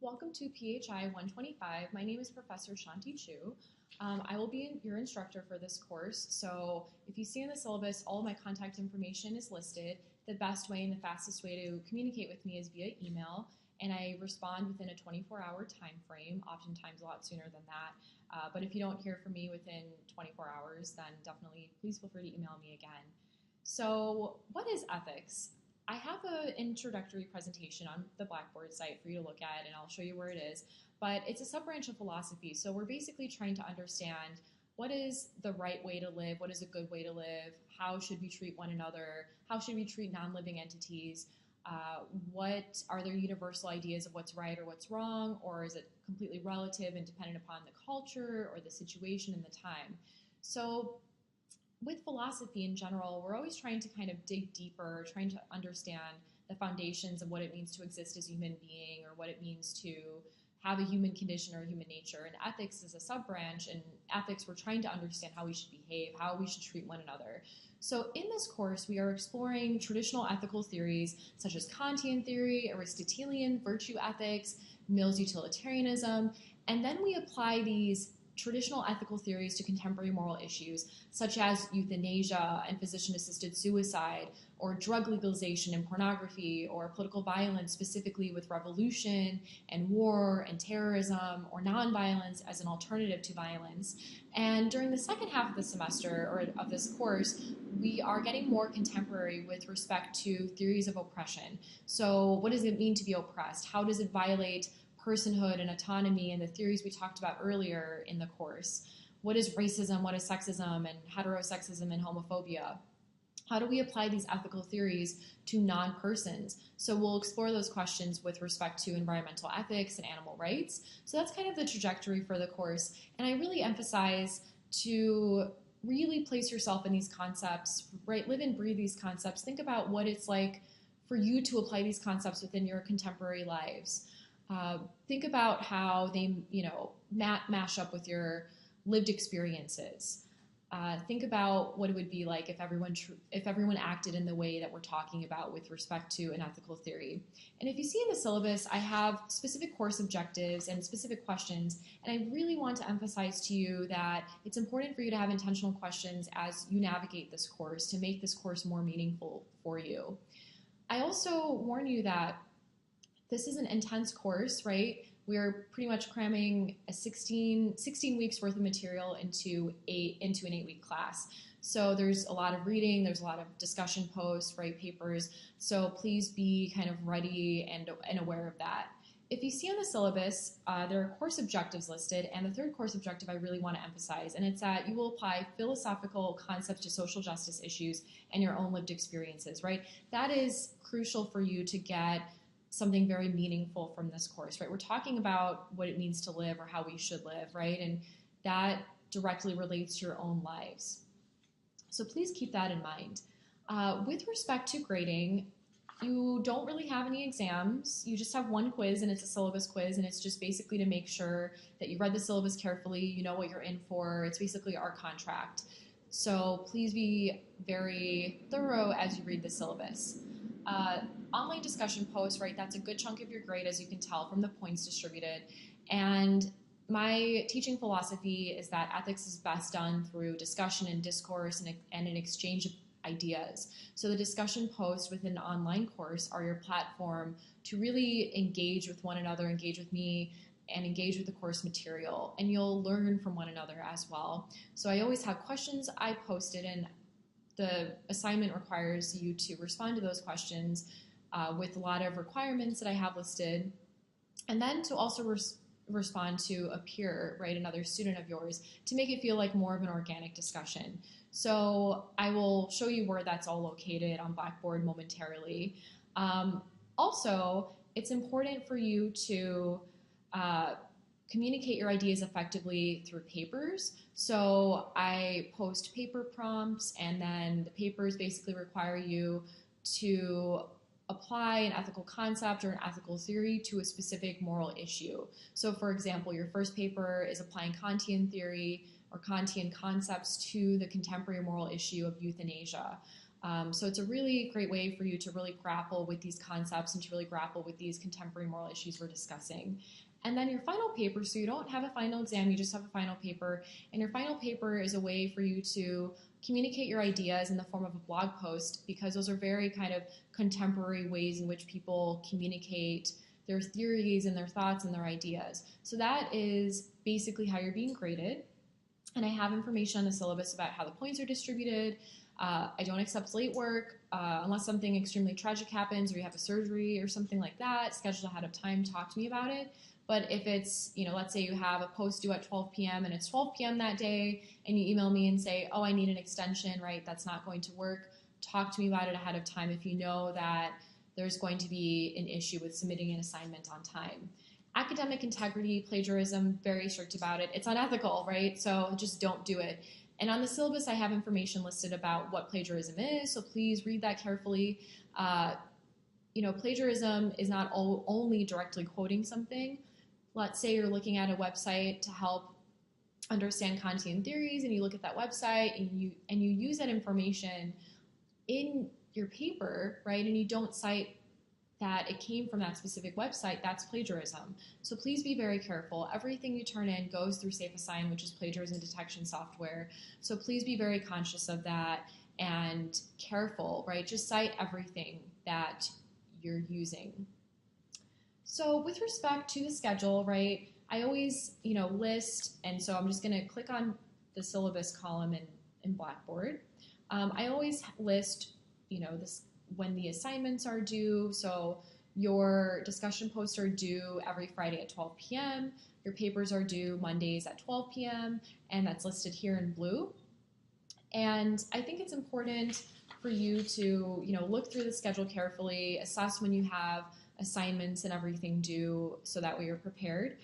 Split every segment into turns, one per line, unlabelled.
Welcome to PHI 125. My name is Professor Shanti Chu. I will be your instructor for this course. So if you see in the syllabus, all of my contact information is listed. The best way and the fastest way to communicate with me is via email, and I respond within a 24-hour time frame, oftentimes a lot sooner than that. But if you don't hear from me within 24 hours, then definitely please feel free to email me again. So what is ethics? I have an introductory presentation on the Blackboard site for you to look at, and I'll show you where it is. But it's a sub-branch of philosophy, so we're basically trying to understand what is the right way to live, what is a good way to live, how should we treat one another, how should we treat non-living entities, what are there universal ideas of what's right or what's wrong, or is it completely relative and dependent upon the culture or the situation and the time. So with philosophy in general, we're always trying to kind of dig deeper, trying to understand the foundations of what it means to exist as a human being, or what it means to have a human condition or human nature. And ethics is a sub-branch, and ethics, we're trying to understand how we should behave, how we should treat one another. So in this course, we are exploring traditional ethical theories such as Kantian theory, Aristotelian virtue ethics, Mill's utilitarianism, and then we apply these traditional ethical theories to contemporary moral issues such as euthanasia and physician-assisted suicide, or drug legalization and pornography, or political violence, specifically with revolution and war and terrorism, or nonviolence as an alternative to violence. And during the second half of the semester, or of this course, we are getting more contemporary with respect to theories of oppression. So what does it mean to be oppressed? How does it violate personhood and autonomy and the theories we talked about earlier in the course? What is racism, what is sexism, and heterosexism and homophobia? How do we apply these ethical theories to non-persons? So we'll explore those questions with respect to environmental ethics and animal rights. So that's kind of the trajectory for the course. And I really emphasize to really place yourself in these concepts, right? Live and breathe these concepts. Think about what it's like for you to apply these concepts within your contemporary lives. Think about how they, mash up with your lived experiences. Think about what it would be like if everyone acted in the way that we're talking about with respect to an ethical theory. And if you see in the syllabus, I have specific course objectives and specific questions, and I really want to emphasize to you that it's important for you to have intentional questions as you navigate this course to make this course more meaningful for you. I also warn you that this is an intense course, right? We're pretty much cramming a 16 weeks worth of material into an 8-week class. So there's a lot of reading, there's a lot of discussion posts, right, papers. So please be kind of ready and aware of that. If you see on the syllabus, there are course objectives listed, and the third course objective I really want to emphasize, and it's that you will apply philosophical concepts to social justice issues and your own lived experiences, right? That is crucial for you to get something very meaningful from this course, right? We're talking about what it means to live or how we should live, right? And that directly relates to your own lives. So please keep that in mind. With respect to grading, you don't really have any exams. You just have one quiz, and it's a syllabus quiz, and it's just basically to make sure that you read the syllabus carefully, you know what you're in for. It's basically our contract. So please be very thorough as you read the syllabus. Online discussion posts, right, that's a good chunk of your grade, as you can tell from the points distributed. And my teaching philosophy is that ethics is best done through discussion and discourse and an exchange of ideas. So the discussion posts within an online course are your platform to really engage with one another, engage with me, and engage with the course material. And you'll learn from one another as well. So I always have questions I posted, and the assignment requires you to respond to those questions with a lot of requirements that I have listed, and then to also respond to a peer, right, another student of yours, to make it feel like more of an organic discussion. So I will show you where that's all located on Blackboard momentarily. Also, it's important for you to communicate your ideas effectively through papers. So I post paper prompts, and then the papers basically require you to apply an ethical concept or an ethical theory to a specific moral issue. So for example, your first paper is applying Kantian theory or Kantian concepts to the contemporary moral issue of euthanasia. So it's a really great way for you to really grapple with these concepts and to really grapple with these contemporary moral issues we're discussing. And then your final paper, so you don't have a final exam, you just have a final paper. And your final paper is a way for you to communicate your ideas in the form of a blog post, because those are very kind of contemporary ways in which people communicate their theories and their thoughts and their ideas. So that is basically how you're being graded. And I have information on the syllabus about how the points are distributed. I don't accept late work unless something extremely tragic happens or you have a surgery or something like that. Schedule ahead of time, talk to me about it. But if it's, let's say you have a post due at 12 p.m. and it's 12 p.m. that day and you email me and say, oh, I need an extension, right? That's not going to work. Talk to me about it ahead of time if you know that there's going to be an issue with submitting an assignment on time. Academic integrity, plagiarism, very strict about it. It's unethical, right? So just don't do it. And on the syllabus, I have information listed about what plagiarism is, so please read that carefully. Plagiarism is not only directly quoting something. Let's say you're looking at a website to help understand Kantian theories, and you look at that website and you use that information in your paper, right? And you don't cite that it came from that specific website. That's plagiarism. So please be very careful. Everything you turn in goes through SafeAssign, which is plagiarism detection software. So please be very conscious of that and careful, right? Just cite everything that you're using. So with respect to the schedule, right, I always, list, and so I'm just going to click on the syllabus column in Blackboard. I always list, when the assignments are due. So your discussion posts are due every Friday at 12 p.m. Your papers are due Mondays at 12 p.m. and that's listed here in blue. And I think it's important for you to, look through the schedule carefully, assess when you have assignments and everything due so that way you're prepared.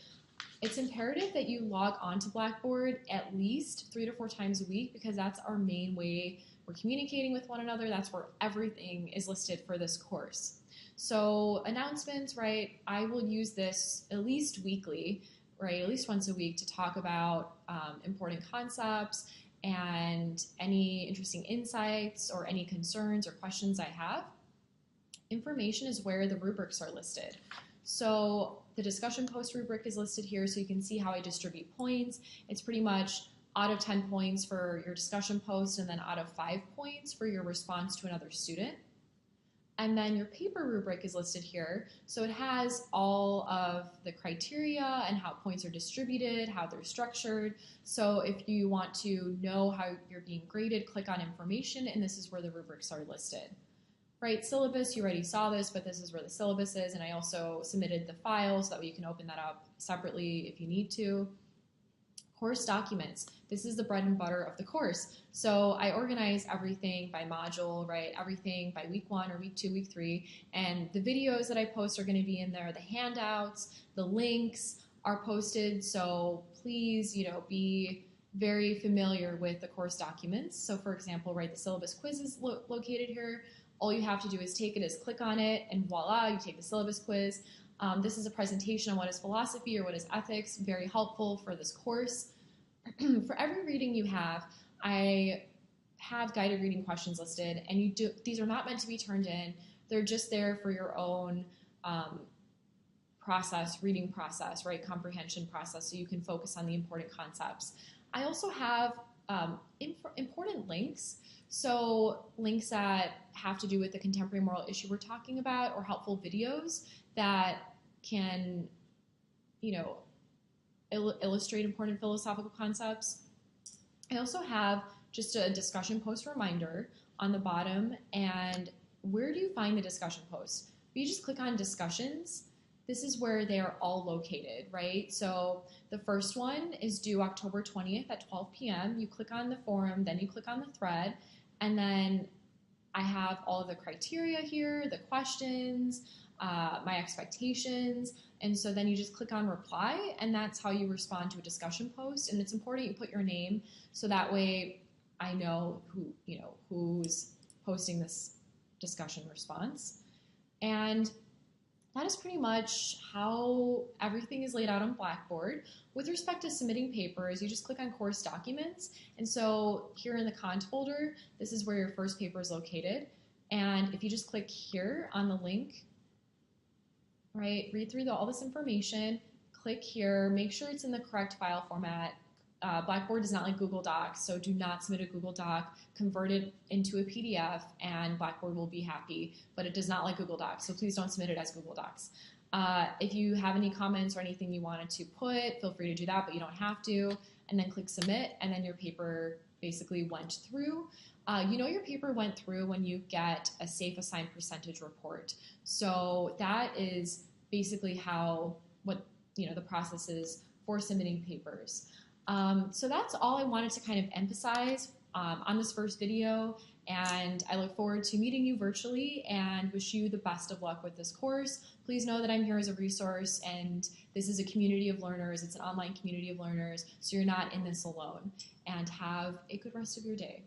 It's imperative that you log on to Blackboard at least 3 to 4 times a week, because that's our main way we're communicating with one another. That's where everything is listed for this course. So announcements, right, I will use this at least weekly, right, at least once a week to talk about important concepts and any interesting insights or any concerns or questions I have. Information is where the rubrics are listed. So the discussion post rubric is listed here, so you can see how I distribute points. It's pretty much out of 10 points for your discussion post and then out of 5 points for your response to another student. And then your paper rubric is listed here. So it has all of the criteria and how points are distributed, how they're structured. So if you want to know how you're being graded, click on information, and this is where the rubrics are listed. Right, syllabus, you already saw this, but this is where the syllabus is, and I also submitted the file so that way you can open that up separately if you need to. Course documents. This is the bread and butter of the course. So I organize everything by module, right? Everything by week 1 or week 2, week 3. And the videos that I post are going to be in there. The handouts, the links are posted. So please, be very familiar with the course documents. So for example, right, the syllabus quiz is located here. All you have to do is take it, is click on it, and voila, you take the syllabus quiz. This is a presentation on what is philosophy or what is ethics, very helpful for this course. For every reading you have, I have guided reading questions listed, and these are not meant to be turned in. They're just there for your own reading process, right, comprehension process, so you can focus on the important concepts. I also have important links. So links that have to do with the contemporary moral issue we're talking about, or helpful videos that can, illustrate important philosophical concepts. I also have just a discussion post reminder on the bottom. And where do you find the discussion posts? If you just click on discussions, this is where they are all located, right? So the first one is due October 20th at 12 p.m. You click on the forum, then you click on the thread, and then I have all of the criteria here, the questions, my expectations, and so then you just click on reply, and that's how you respond to a discussion post. And it's important you put your name, so that way I know who's posting this discussion response. And that is pretty much how everything is laid out on Blackboard. With respect to submitting papers, you just click on course documents. And so here in the Cont folder, this is where your first paper is located. And if you just click here on the link, right, read through all this information, click here, make sure it's in the correct file format. Blackboard does not like Google Docs, so do not submit a Google Doc, convert it into a PDF, and Blackboard will be happy, but it does not like Google Docs, so please don't submit it as Google Docs. If you have any comments or anything you wanted to put, feel free to do that, but you don't have to, and then click submit, and then your paper basically went through. You know your paper went through when you get a safe assigned percentage report. So that is basically what the process is for submitting papers. So that's all I wanted to kind of emphasize on this first video, and I look forward to meeting you virtually and wish you the best of luck with this course. Please know that I'm here as a resource, and this is a community of learners. It's an online community of learners, so you're not in this alone. And have a good rest of your day.